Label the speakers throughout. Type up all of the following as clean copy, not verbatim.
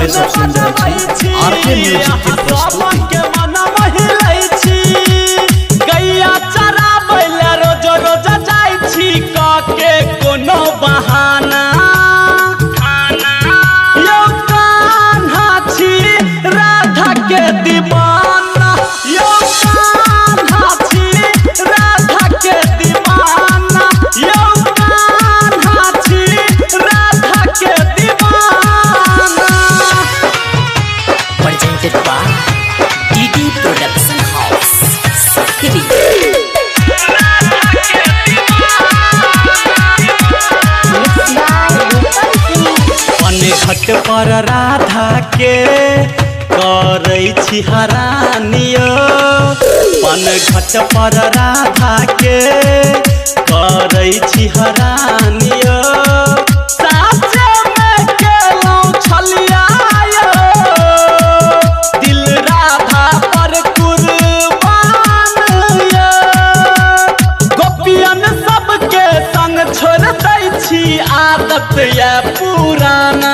Speaker 1: में सब सुन रहे छी आरके म्यूजिक के प्रस्तुति
Speaker 2: गैया चराबै ले रोज रोज जाइ छी काके कोनो बहाना यो कान्हा छी राधा के दीवाना यो कान्हा छी राधा के दीवाना यो कान्हा छी राधा के दीवाना।
Speaker 3: Presented by DD Production House, Sakri।
Speaker 2: घट पर राधा के करै छी हरानियो पन घट पर राधा के करै छी हरानियो साचे में केलौ छलिया दिल राधा पर कुर्बान यो गोपियन सबके संग छोड़ दै छी आदत ये पुराना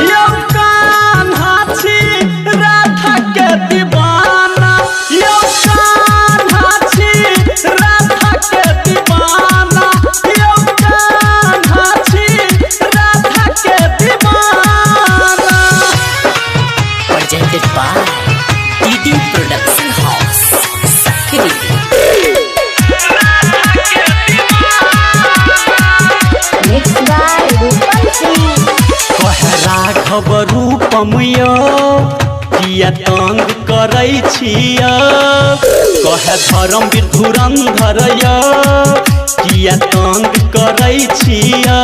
Speaker 2: यो कान्हा छी राधा के दीवाना यो कान्हा छी राधा के दीवाना यो कान्हा छी राधा के दीवाना।
Speaker 3: Presented by DD Production House, Sakri।
Speaker 2: Raghav रूपम यो किया तंग करै छिया कहे धर्मवीर धुरंधर यो किया तंग करै छिया